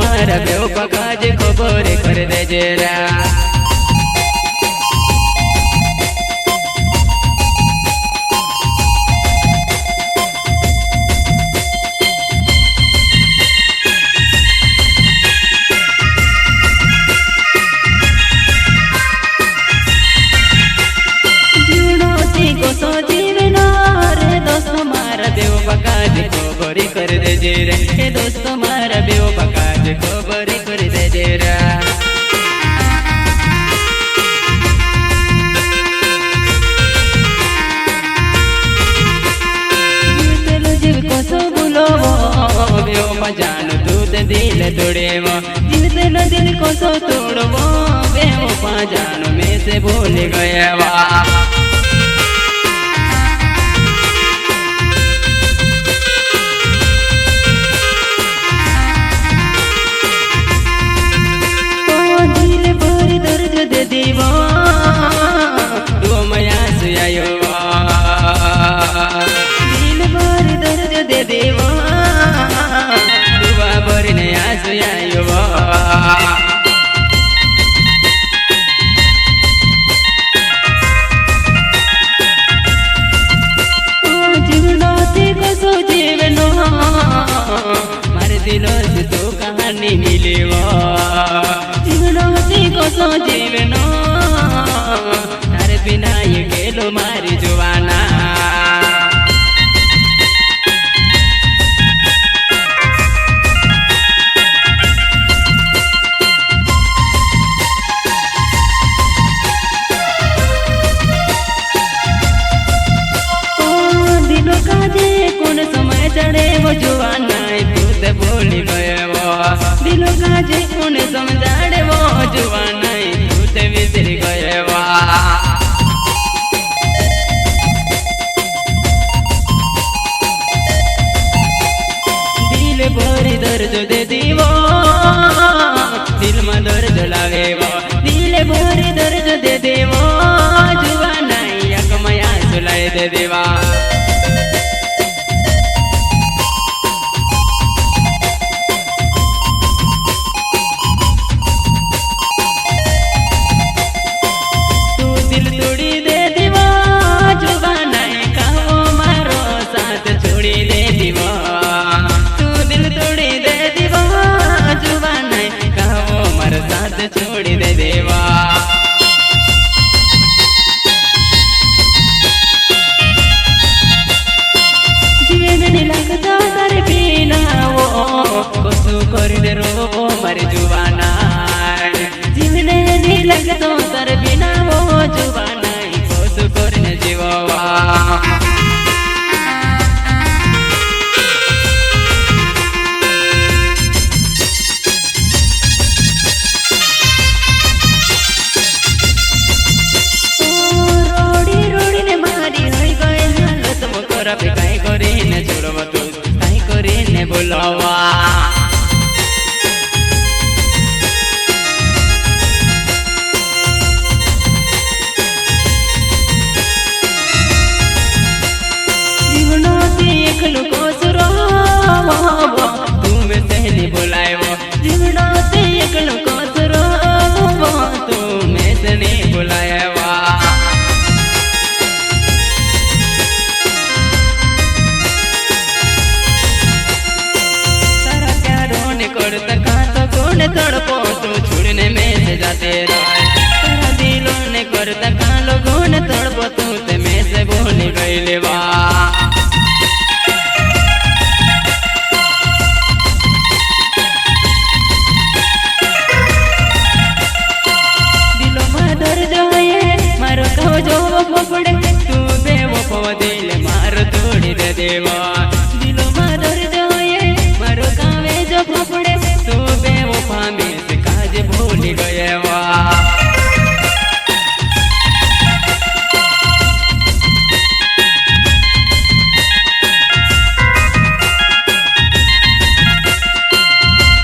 मारा बेवफा काज खबर कर दे जरा खबर कर दे जेरा हे दोस्त मारा बेवफा काज खबर कर दे जेरा जीव को सो बोलो बेवफा जानो तू ते दिल तोड़ेवा जीव दिल को सो तोड़वा बेवफा जानो मैं से भूल गया वा दिल भर दर्द दे देवा दुआ भर ने आंसू आयो जीवनो से कसो जीवनो मार दिलो से तो कहानी मिलेवा जीवनो से कसो जीवनो तारे बिना ये गेलो मारी जुवाना चढ़े वो जुआना तू ते भूल गए वो दिलों का जे कौन समझाड़े वो जुआना तू ते बिसर गए वो दिल भरी दर्द दे दीवो दिल में दर्द लागे वो दिल भरी दर्द दे देवो जुआना यक मया सुलाए दे देवा छोड़ी दे देवा जीवन नहीं लगता तारे बिना वो कसू कर दे रो मर जुबाना जीवन नहीं लगता तारे बिना वो जुबाना कसू कर ने जीवा कहीं करे न छोड़वा तू कहीं करे न बोलावा जीवनो से एक लोगों सुरो तू में सहेली बुलाए वो जीवनो से एक लोगों सुरो तू में सने बुलाया वा तड़पो तू छुड़ने में से जाते रहे दिलों ने कर तका लोगों ने तड़पो तू ते में से बोल गईले वा दिलों में दर्द है मारो कहो जो वो पड़े तू दे वो पव दिल मार तोड़ी दे देवा दिलों में दर्द है मारो कावे जो पड़े तू में से काज भूल गए वा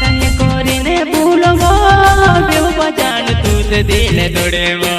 कहीं कोरी ने भूलो बेवफा जान तू से दिल तोड़े वा